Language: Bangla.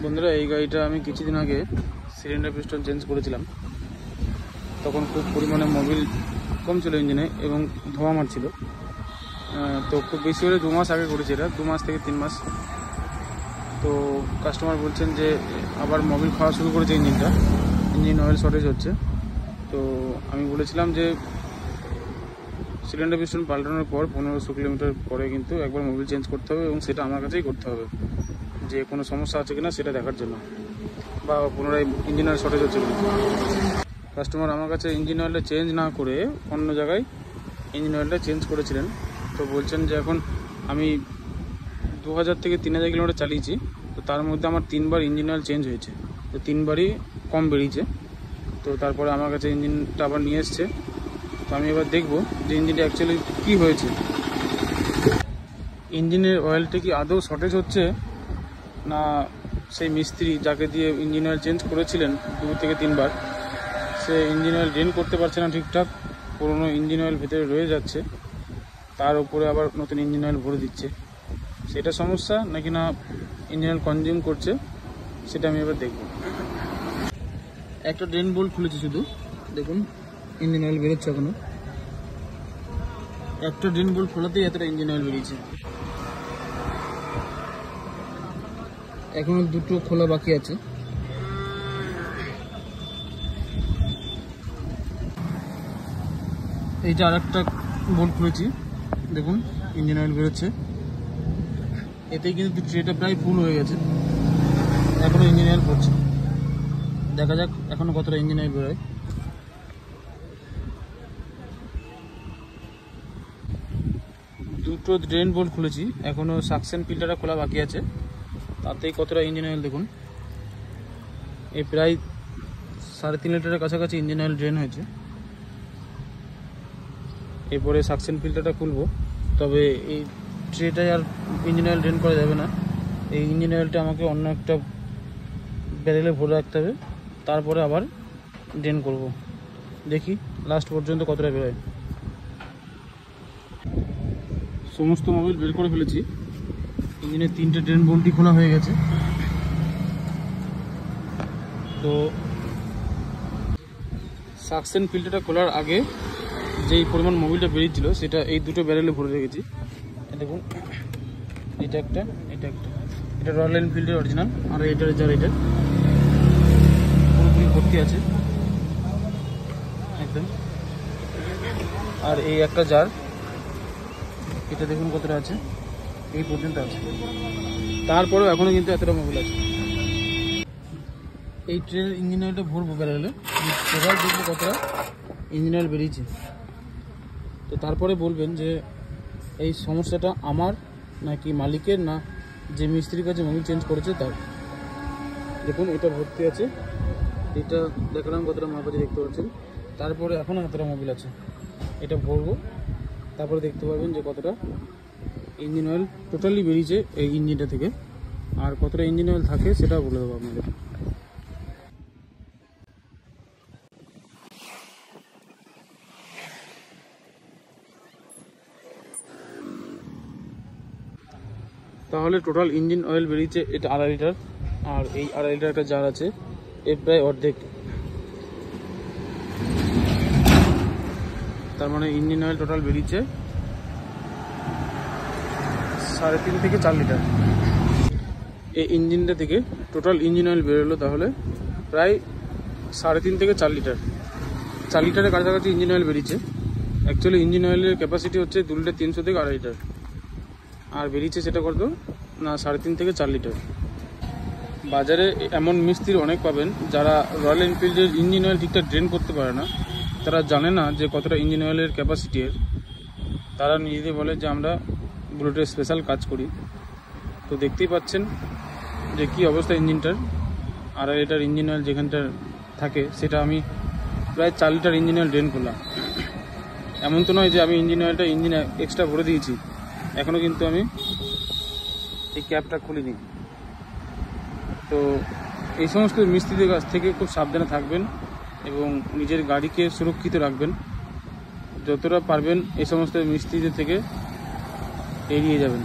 বন্ধুরা, এই গাড়িটা আমি কিছুদিন আগে সিলিন্ডার পিস্টন চেঞ্জ করেছিলাম। তখন খুব পরিমাণে মোবিল কম ছিল ইঞ্জিনে এবং ধোঁয়া মারছিল। তো খুব বেশি হলে 2 মাস আগে করেছি, এটা 2 মাস থেকে 3 মাস। তো কাস্টমার বলছেন যে আবার মোবিল খাওয়া শুরু করেছে ইঞ্জিন অয়েল শর্টেজ হচ্ছে। তো আমি বলেছিলাম যে সিলিন্ডার পিস্টন পাল্টানোর পর 1500 কিলোমিটার পরে কিন্তু একবার মোবিল চেঞ্জ করতে হবে এবং সেটা আমার কাছেই করতে হবে, যে কোনো সমস্যা আছে কিনা সেটা দেখার জন্য, বা পুনরায় ইঞ্জিন অয়েল শর্টেজ হচ্ছে কিনা। কাস্টমার আমার কাছে ইঞ্জিন অয়েলটা চেঞ্জ না করে অন্য জায়গায় ইঞ্জিন অয়েলটা চেঞ্জ করেছিলেন। তো বলছেন যে এখন আমি 2000 থেকে 3000 কিলোমিটার চালিয়েছি, তো তার মধ্যে আমার 3বার ইঞ্জিন অয়েল চেঞ্জ হয়েছে, তো 3বারই কম বেরিয়েছে। তো তারপরে আমার কাছে ইঞ্জিনটা আবার নিয়ে এসছে। তো আমি এবার দেখবো যে ইঞ্জিনটা অ্যাকচুয়ালি কী হয়েছে, ইঞ্জিনের অয়েলটা কি আদৌ শর্টেজ হচ্ছে না সেই মিস্ত্রি যাকে দিয়ে ইঞ্জিন অয়েল চেঞ্জ করেছিলেন 2 থেকে 3বার, সে ইঞ্জিন অয়েল ড্রেন করতে পারছে না ঠিকঠাক, পুরোনো ইঞ্জিন অয়েল ভেতরে রয়ে যাচ্ছে, তার উপরে আবার নতুন ইঞ্জিন অয়েল ভরে দিচ্ছে। সেটা সমস্যা নাকি না ইঞ্জিন অয়েল কনজিউম করছে, সেটা আমি এবার দেখব। একটা ড্রেন বোল্ট খুলেছি, শুধু দেখুন ইঞ্জিন অয়েল বেরোচ্ছে। এখনো একটা ড্রেন বোল্ট খোলাতেই এতটা ইঞ্জিন অয়েল বেরিয়েছে। এখনো 2টো খোলা বাকি আছে। এইটা আর একটা বোল্ট খুলেছি, দেখুন ইঞ্জিন অয়েল বেরোচ্ছে। এতেই কিন্তু ট্রেটা প্রায় ফুল হয়ে গেছে, এখনো ইঞ্জিন অয়েল পড়ছে। দেখা যাক এখনো কতটা ইঞ্জিন অয়েল বেরোয়। দুটো ড্রেন বোল্ট খুলেছি, এখনো সাকশন ফিল্টারটা খোলা বাকি আছে, তাতেই কতটা ইঞ্জিন অয়েল দেখুন। এই প্রায় 3.5 লিটারের কাছাকাছি ইঞ্জিন অয়েল ড্রেন হয়েছে। এরপরে সাকশন ফিল্টারটা খুলবো, তবে এই ট্রেটায় আর ইঞ্জিন অয়েল ড্রেন করা যাবে না। এই ইঞ্জিন অয়েলটা আমাকে অন্য একটা ব্যারেলে ভরে রাখতে হবে, তারপরে আবার ড্রেন করব। দেখি লাস্ট পর্যন্ত কতটা বেরোয়। সমস্ত মোবিল বের করে ফেলেছি, ইঞ্জিনের 3টে ড্রেন বোল্টই খোলা হয়ে গেছে। তো সাকশন ফিল্টারটা খোলার আগে যেই পরিমাণ মোবিলটা বেরিয়েছিল সেটা এই 2টো ব্যারেলে ভরে রেখেছি। দেখুন এটা একটা, এটা রয়্যাল এনফিল্ডের অরিজিনাল, আর এটার যার এটা পুরোপুরি ভর্তি আছে একদম। আর এই একটা জার, এটা দেখুন কতটা আছে, এই পর্যন্ত আছে। তারপরেও এখনো কিন্তু এতটা মোবিল আছে। এই ট্রেনের ইঞ্জিন অয়েলটা ভরবো ব্যারেলে, এবার দেখবো কতটা ইঞ্জিন অয়েল বেরিয়েছে। তো তারপরে বলবেন যে এই সমস্যাটা আমার নাকি মালিকের, না যে মিস্ত্রির কাছে মোবিল চেঞ্জ করেছে তার। দেখুন এটা ভর্তি আছে, এটা দেখলাম কতটা মাপ আছে দেখতে পাচ্ছেন। তারপরে এখনও এতটা মোবিল আছে, এটা ভরবো, তারপরে দেখতে পাবেন যে কতটা ইঞ্জিন অয়েল টোটালি বেরিয়েছে এই ইঞ্জিনটা থেকে, আর কতটা ইঞ্জিন অয়েল থাকে সেটাও বলে দেবো আপনাদের। তাহলে টোটাল ইঞ্জিন অয়েল বেরিয়েছে এটা 2.5 লিটার, আর এই 2.5 লিটার একটা জার আছে, এর প্রায় অর্ধেক। তার মানে ইঞ্জিন অয়েল টোটাল বেরিয়েছে 3.5 থেকে 4 লিটার। এই ইঞ্জিনটা থেকে টোটাল ইঞ্জিন অয়েল বেরোলো তাহলে প্রায় 3.5 থেকে 4 লিটার। 4 লিটারের কাছাকাছি ইঞ্জিন অয়েল বেরিয়েছে। অ্যাকচুয়ালি ইঞ্জিন অয়েলের ক্যাপাসিটি হচ্ছে 2 লিটার 300 থেকে 2.5 লিটার, আর বেরিয়েছে সেটা কত না 3.5 থেকে 4 লিটার। বাজারে এমন মিস্ত্রি অনেক পাবেন যারা রয়্যাল এনফিল্ডের ইঞ্জিন অয়েল ঠিকঠাক ড্রেন করতে পারে না, তারা জানে না যে কতটা ইঞ্জিন অয়েলের ক্যাপাসিটি এর। তারা নিজেদের বলে যে আমরা বুলেটের স্পেশাল কাজ করি। তো দেখতেই পাচ্ছেন যে কী অবস্থা ইঞ্জিনটার। 2.5 লিটার ইঞ্জিন অয়েল যেখানটা থাকে সেটা আমি প্রায় 4 লিটার ইঞ্জিন অয়েল ড্রেন করলাম। এমন তো নয় যে আমি ইঞ্জিন এক্সট্রা ভরে দিয়েছি, এখনও কিন্তু আমি এই ক্যাপটা খুলিনি। তো এই সমস্ত মিস্ত্রিদের কাছ থেকে খুব সাবধানে থাকবেন এবং নিজের গাড়িকে সুরক্ষিত রাখবেন। যতটা পারবেন এই সমস্ত মিস্ত্রিদের থেকে এড়িয়ে যাবেন।